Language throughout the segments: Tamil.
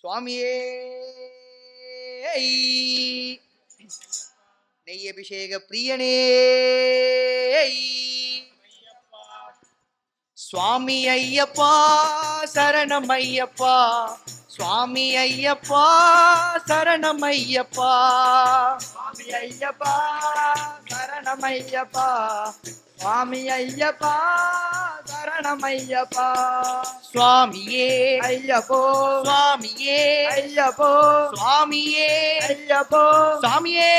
சுவாமியே நெய் அபிஷேக பிரியனே சுவாமி ஐயப்பா சரணம் ஐயப்பா சுவாமி ஐயப்பா சரணம் ஐயப்பா சுவாமி ஐயப்பா சரணம் ஐயப்பா சுவாமி ஐயப்பா சரணம் ஐயப்பா சுவாமியே ஐயப்போ சுவாமியே ஐயப்போ சுவாமியே ஐயப்போ சுவாமியே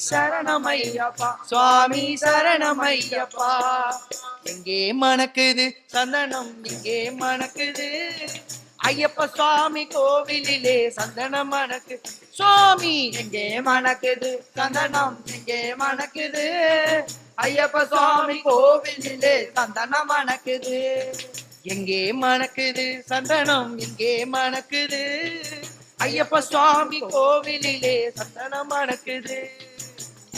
சரணம் ஐயப்பா சுவாமி சரணம் ஐயப்பா எங்கே மணக்குது சந்தனம் எங்கே மணக்குது ஐயப்ப சுவாமி கோவிலிலே சந்தனம் மணக்கு சுவாமி எங்கே மணக்குது சந்தனம் எங்கே மணக்குது ஐயப்ப சுவாமி கோவிலிலே சந்தனம் மணக்குது எங்கே மணக்குது சந்தனம் எங்கே மணக்குது ஐயப்ப சுவாமி கோவிலிலே சந்தனம் மணக்குது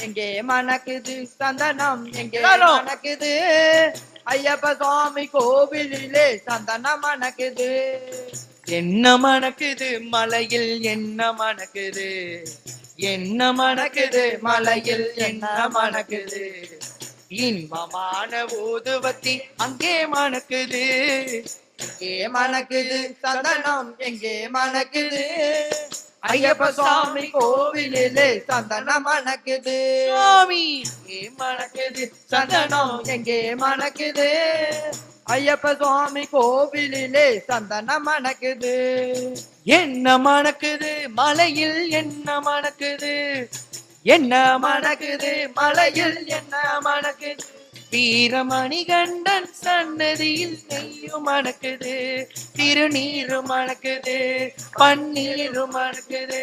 எங்கே மணக்குது சந்தனம் எங்கே மணக்குது ஐயப்ப சுவாமி கோவிலிலே சந்தனம் மணக்குது என்ன மணக்குது மலையில் என்ன மணக்குது என்ன மணக்குது மலையில் என்ன மணக்குது இன்பமான ஊதுவத்தி அங்கே மணக்குது எங்கே மணக்குது சந்தனம் எங்கே மணக்குது ஐயப்ப சுவாமி கோவிலிலே சந்தனம் மணக்குது சுவாமி எங்கே மணக்குது சந்தனம் எங்கே மணக்குது ஐயப்ப சுவாமி கோவிலிலே சந்தனம் மணக்குது என்ன மணக்குது மலையில் என்ன மணக்குது என்ன மணக்குது மலையில் என்ன மணக்குது வீரமணிகண்டன் சன்னதியில் நெய்யும் மணக்குது திருநீரும் மணக்குது பன்னீரும் மணக்குது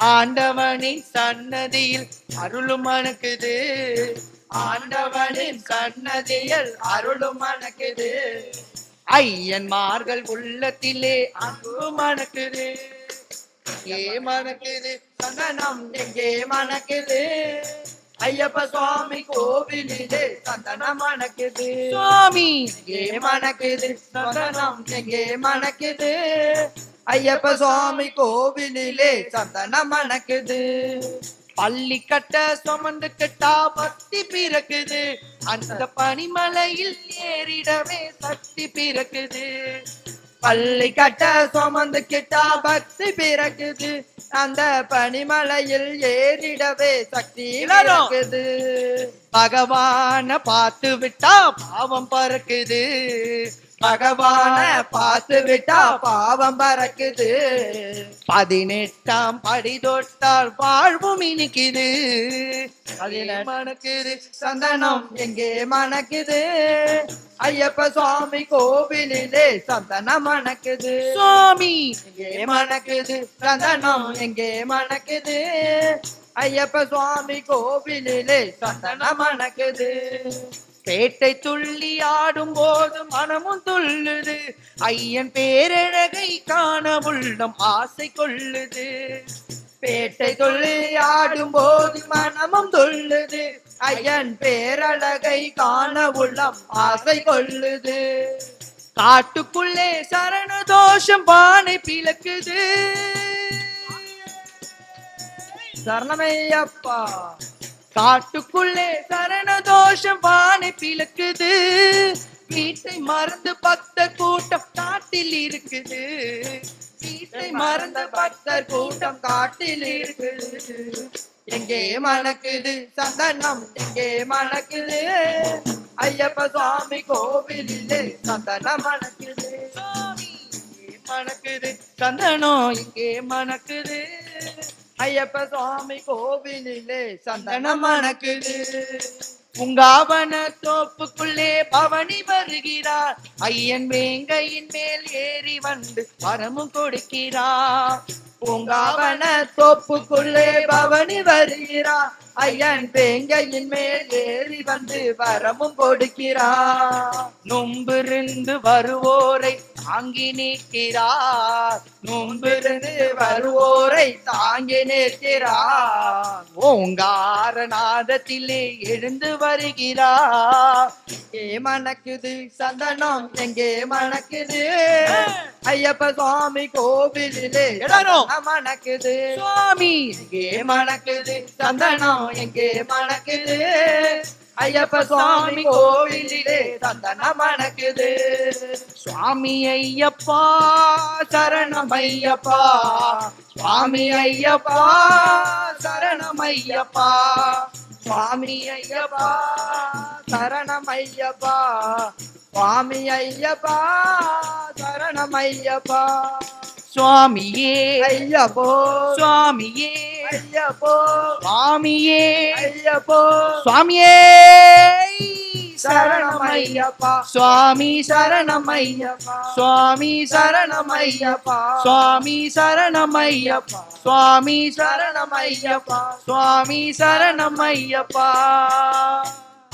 ஆண்டவனின் சன்னதியில் அருளும் மணக்குது ஆண்டவனின் சன்னதியில் அருளும் மணக்குது ஐயன்மார்கள் உள்ளத்திலே அன்பு மணக்குது எங்கே மணக்குது சந்தனம் எங்கே மணக்குது ஐயப்ப சுவாமி கோவிலிலே சந்தனம் மணக்குது சுவாமி எங்கே மணக்குது சந்தனம் எங்கே மணக்குது ஐயப்ப சுவாமி கோவிலிலே சந்தனம் மணக்குது பள்ளி கட்ட சுமந்து கட்டா பக்தி பிறக்குது அந்த பனிமலையில் ஏறிடவே சக்தி பிறக்குது பள்ளி கட்ட சுமந்து கிட்டா பக்தி பிறக்குது அந்த பனிமலையில் ஏறிடவே சக்தி பிறக்குது பகவான பார்த்து விட்டா பாவம் பறக்குது பகவான பார்த்து விட்டா பாவம் பறக்குது 18ஆம் படி தொட்டால் வாழ்வும் இனிக்குது அதில் மணக்குது சந்தனம் எங்கே மணக்குது ஐயப்ப சுவாமி கோவிலிலே சந்தனம் மணக்குது சுவாமி எங்கே மணக்குது சந்தனம் எங்கே மணக்குது ஐயப்ப சுவாமி கோவிலிலே சந்தனம் மணக்குது பேட்டை துள்ளி ஆடும் போது மனமும் துள்ளுது ஐயன் பேரழகை காண உள்ளம் ஆசை கொள்ளுது பேட்டை துள்ளி ஆடும் போது மனமும் துள்ளுது ஐயன் பேரழகை காண உள்ளம் ஆசை கொள்ளுது காட்டுக்குள்ளே சரண தோஷம் பானை பிளக்குது சரணமையப்பா காட்டுக்குள்ளே சரண தோஷம் வானை பிளக்குது வீட்டை மறந்து பக்தர் கூட்டம் காட்டில் இருக்குது வீட்டை மறந்த பக்தர் கூட்டம் காட்டில் இருக்குது எங்கே மணக்குது சந்தனம் எங்கே மணக்குது ஐயப்ப சுவாமி கோவிலிலே சந்தனம் மணக்குது மணக்குது சந்தனம் இங்கே மணக்குது ஐயப்ப சுவாமி கோவிலிலே சந்தனம் மணக்குது பூங்காவன தோப்புக்குள்ளே பவனி வருகிறார் ஐயன் வேங்கையின் மேல் ஏறி வந்து வரமும் கொடுக்கிறார் பூங்காவன தோப்புக்குள்ளே பவனி வருகிறார் ஐயன் பேங்கையின் மேல் ஏறி வந்து வரமும் கொடுக்கிறார். நொம்பிருந்து வருவோரை தாங்கி நிற்கிறார். நொம்பிருந்து வருவோரை தாங்கி நிற்கிறார். ஓங்கார நாதத்திலே எழுந்து வருகிறார். எங்கே மணக்குது சந்தனம், எங்கே மணக்குது ஐயப்ப சுவாமி கோவிலிலே மணக்குது. சுவாமி எங்கே மணக்குது சந்தனம், எங்கே மணக்குது ஐயப்ப சுவாமி கோவிலிலே சந்தனம் மணக்குது. சுவாமி ஐயப்பா சரணம் ஐயப்பா, சுவாமி ஐயப்பா சரணம் ஐயப்பா, சுவாமி ஐயப்பா சரணம் ஐயப்பா, சுவாமி ஐயப்பா சரணம் ஐயப்பா. சுவாமியே ஐயப்போ, சுவாமியே ஐயப்போ, சுவாமியே ஐயப்போ, சுவாமியே சரணம் ஐயப்பா, சுவாமி சரணம் ஐயப்பா, சுவாமி சரணம் ஐயப்பா, சுவாமி சரணம் ஐயப்பா, சுவாமி சரணம் ஐயப்பா, சுவாமி சரணம் ஐயப்பா.